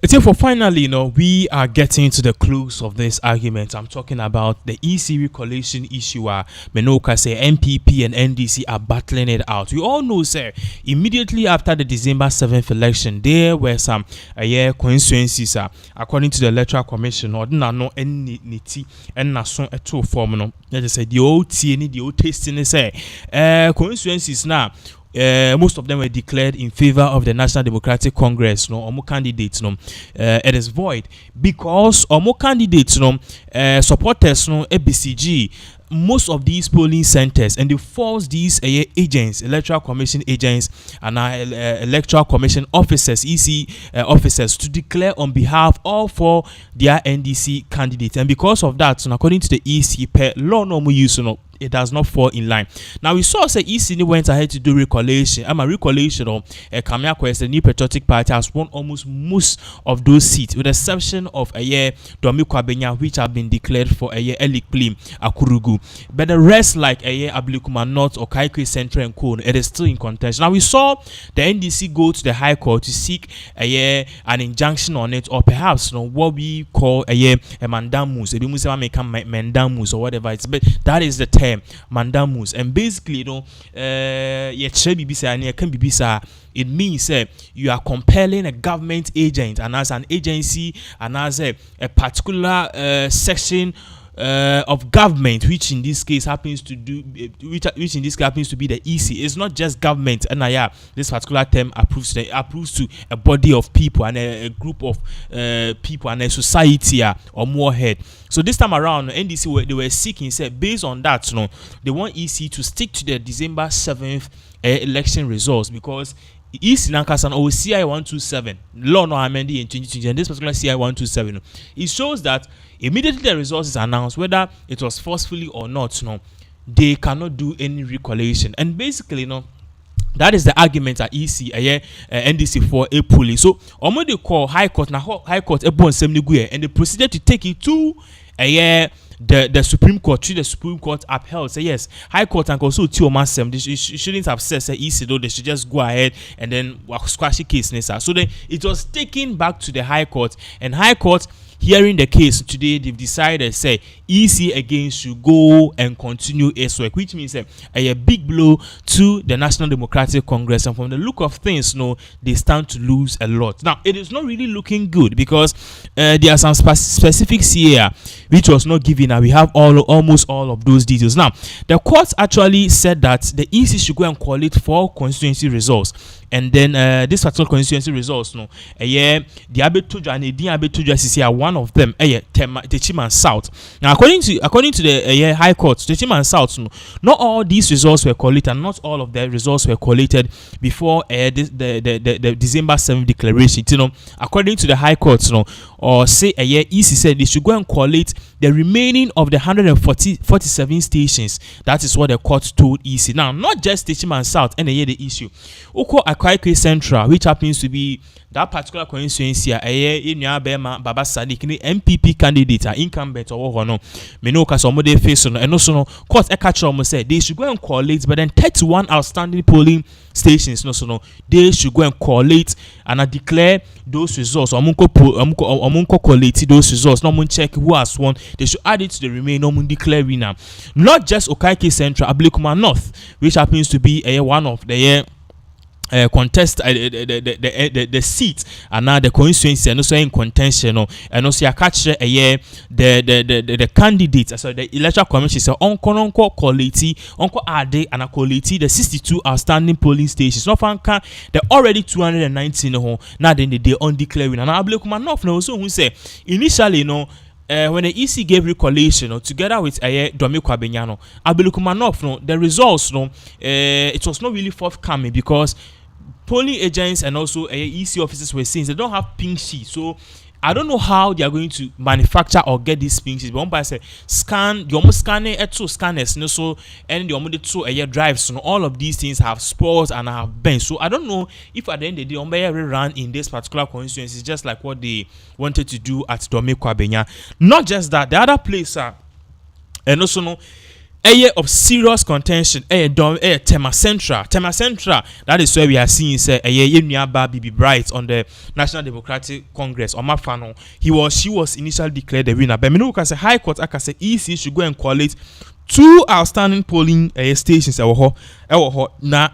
For finally, we are getting to the close of this argument. I'm talking about the EC recollation issue where Menoka say NPP and NDC are battling it out. We all know, sir, immediately after the December 7th election, there were some coincidences, according to the Electoral Commission, or no any and nason at two form. No, just say the old TNE, the old tasting, say coincidences now. Most of them were declared in favor of the National Democratic Congress. No, omo candidates. No, it is void because omo candidates. No, supporters. No, ABCG. Most of these polling centers and they force these agents, electoral commission agents and electoral commission officers, EC officers, to declare on behalf of for their NDC candidates. And because of that, so according to the EC, per law normal use, it does not fall in line. Now we saw say EC went ahead to do recollation. A recollation of Kamia Quest, the New Patriotic Party, has won almost most of those seats, with the exception of Domi Kwabenya, which have been declared for Elik Plim Akurugu. But the rest, like Ablukuma North or Kaikwe Central and Kone, it is still in contention. Now we saw the NDC go to the High Court to seek an injunction on it, or perhaps what we call a mandamus, a mandamus or whatever it's. But that is the term. Mandamus, and basically, it means you are compelling a government agent and as an agency and as a particular section of government, which in this case happens to do, which in this case happens to be the EC. It's not just government, and this particular term approves to a body of people and a group of people and a society or more head. So this time around, NDC they were seeking, based on that, they want EC to stick to the December 7th election results, because East Nankasan or CI 127 law no amended in 2020, and this particular CI 127, it shows that immediately the results is announced, whether it was forcefully or not, they cannot do any recollation. And basically, that is the argument at EC, NDC for a police. So, they call High Court, now High Court, and they proceeded to take it to the Supreme Court. The Supreme Court upheld, say yes, High Court and also Tiomasem, they shouldn't have said EC, though they should just go ahead and then squash the case. So then it was taken back to the High Court, and High Court, hearing the case today, they've decided, say EC again should go and continue its work, which means a big blow to the National Democratic Congress. And from the look of things, they stand to lose a lot. Now, it is not really looking good, because there are some specifics here which was not given, and we have almost all of those details. Now, the court actually said that the EC should go and collate 4 constituency results. And then this particular constituency results, the Abetuja and the Abetuja are one of them. Techiman South. Now, according to the High Court, Techiman South, not all these results were collated, and not all of the results were collated before the December 7th declaration. According to the High Court, or say EC said they should go and collate the remaining of the 147 stations. That is what the court told EC. Now, not just Techiman South, and the issue. Oko Kaikwe Central, which happens to be that particular constituency, Baba Sadiq, NPP candidate, incumbent or no, Menoka somebody face and also court Ekachrom said they should go and collate, but then 31 outstanding polling stations, they should go and collate and declare those results. Omunko collate those results. No one check who has won. They should add it to the remaining. No one declare winner. Not just Okaike Central, Ablekuma North, which happens to be one of the contest the seat and now the constituency and also in contention, and also catch the candidates. So the electoral commission said onko quality onko ade and quality the 62 outstanding polling stations. No fanka the already 219 now then they undeclared, and Ablekuma North also who say initially when the EC gave recollation together with Domi Kwabenyano, Ablekuma North the results it was not really forthcoming, because polling agents and also EC officers were saying they don't have pink sheets. So I don't know how they are going to manufacture or get these pink sheets. But one by say scan, you almost scan it, 2 scanners, so and the almost 2 drives. So all of these things have spores and have bends. So I don't know if at the end of the day, run in this particular constituency, just like what they wanted to do at Domi Kwabenya. Not just that, the other place and also of serious contention, Tema Central, that is where we are seeing say Bibi Bright on the National Democratic Congress or Mafano. She was initially declared the winner, but we can say High Court, I can say EC should go and collate 2 outstanding polling stations now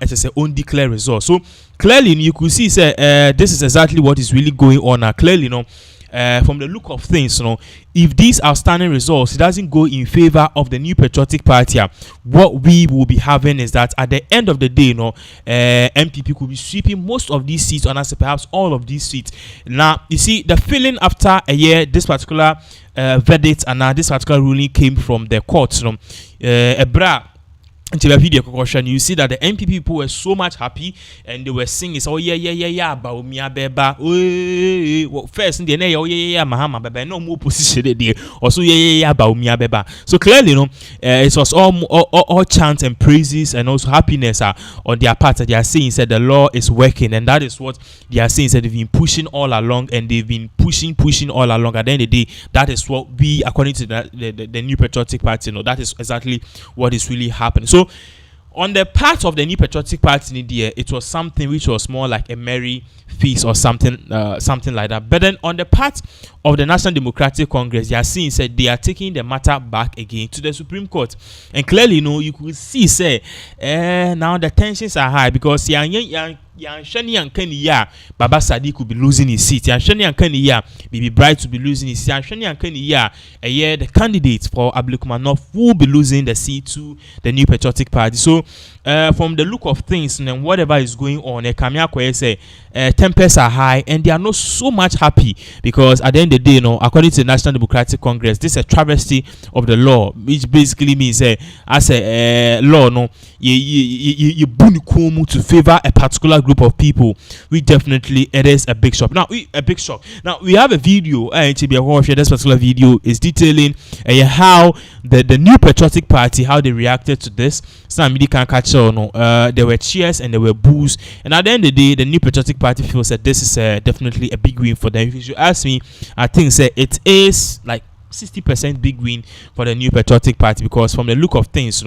as a own declare results. So clearly you could see say this is exactly what is really going on now. Clearly, from the look of things, if these outstanding results doesn't go in favor of the New Patriotic Party, what we will be having is that at the end of the day, NPP could be sweeping most of these seats, or perhaps all of these seats. Now, you see, the feeling after a year, this particular verdict and this particular ruling came from the courts. Until the video concussion, you see that the NPP people were so much happy and they were singing, "Oh yeah, Baumia Beba." Well, first in the name, "Oh yeah, Mahama Beba." No more position there. Also, yeah, Baumia Beba. So clearly, it was all chants and praises and also happiness on their part. That they are saying that the law is working, and that is what they are saying. That they've been pushing all along, and they've been pushing all along. At the end of the day, that is what we, according to the New Patriotic Party, that is exactly what is really happening. So, on the part of the New Patriotic Party in India, it was something which was more like a merry feast or something like that. But then on the part of the National Democratic Congress, they are seeing said they are taking the matter back again to the Supreme Court, and clearly, you could see say now the tensions are high because Shani and Kenya, Baba Sadiq could be losing his seat. Shani and Kenya, Bibi Bright to be losing his seat. Shani and Kenya, the candidate for Abdulkumanov will be losing the seat to the New Patriotic Party. So, from the look of things and whatever is going on, Kamia say tempers are high and they are not so much happy because at the end of the day, according to the National Democratic Congress, this is a travesty of the law, which basically means as a law, you to favor a particular group of people. Definitely it is a big shock. Now we have a video. This particular video is detailing how the New Patriotic Party, how they reacted to this. Some media can catch on. There were cheers and there were boos, and at the end of the day, the New Patriotic Party feels that this is definitely a big win for them. If you ask me, I think it is like 60% big win for the New Patriotic Party, because from the look of things,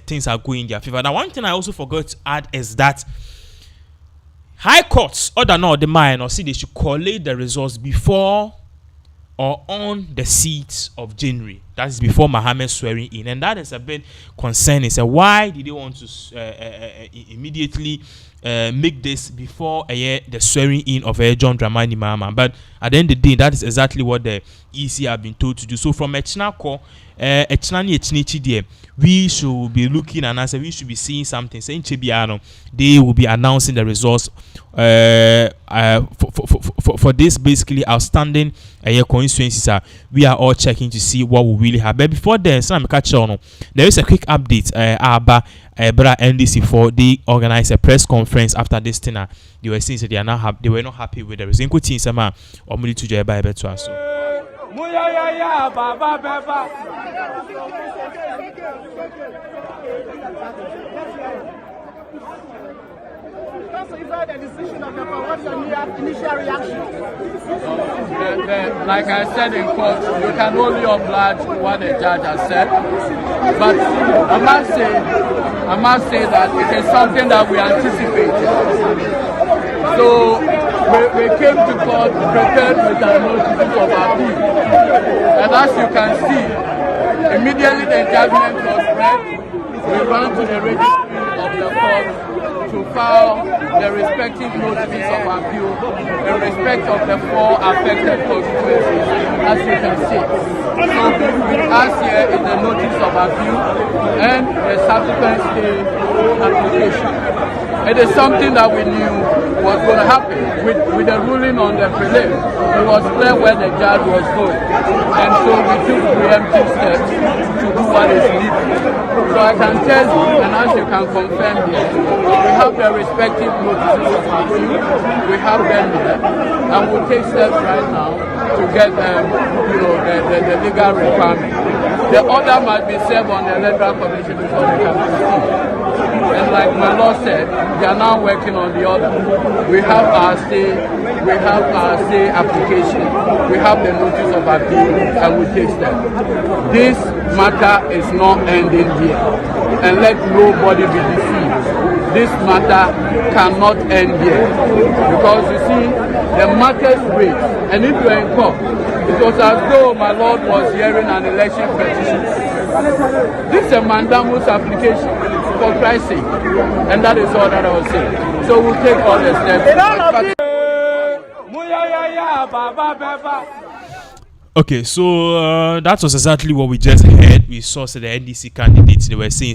things are going in their favor. Now, one thing I also forgot to add is that High Courts, other than the mind, or see they should collate the results before or on the 6th of January. That is before Mohammed swearing in, and that is a bit concerning. So why did they want to immediately make this before the swearing in of John Dramani Mahama? But at the end of the day, that is exactly what the EC have been told to do. So from Echinako, we should be looking and answer. We should be seeing something. Saying they will be announcing the results for this basically outstanding constituencies. We are all checking to see what will really happen. But before then, there is a quick update. NDC for they organized a press conference after this dinner. They were saying that they were not happy with the results. So is that the decision of the court? What's your initial reaction? Like I said in court, you can only oblige what the judge has said. But I must say that it is something that we anticipated. So we came to court prepared with our notices of appeal. And as you can see, immediately the judgment was read, we ran to the registry of the court to file the respective notices of appeal in respect of the 4 affected constituencies, as you can see. So with us here is the notice of appeal and the subsequent stay application. It is something that we knew was going to happen with the ruling on the prelim. It was clear where the judge was going, and so we took preemptive steps to do what is needed. So I can tell you, and as you can confirm here, we have the respective notices of appeal. We have them here, and we'll take steps right now to get them, the legal requirement. The order must be served on the Electoral Commission before they can proceed. And like my Lord said, they are now working on the other. We have our stay application, we have the notice of appeal, and we take them. This matter is not ending here. And let nobody be deceived. This matter cannot end here. Because you see, the matters wait. And if you are in court, it was as though my Lord was hearing an election petition. This is a mandamus application, for Christ's sake. And that is all that I was saying. So we'll take all the steps. Okay, so that was exactly what we just heard. We saw the NDC candidates, they were saying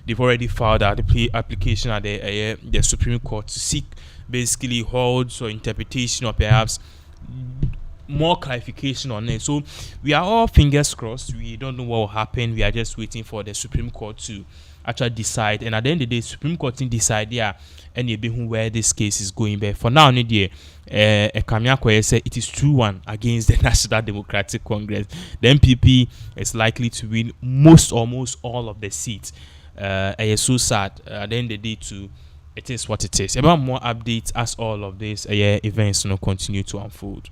they've already filed out the application at the Supreme Court to seek basically holds or interpretation or perhaps more clarification on it. So we are all fingers crossed. We don't know what will happen. We are just waiting for the Supreme Court to actually decide. And at the end of the day, Supreme Court didn't decide where this case is going. But for now, it is 2-1 against the National Democratic Congress. The NPP is likely to win almost all of the seats. It's so sad. At the end of the day, it is what it is. About more updates as all of these events continue to unfold.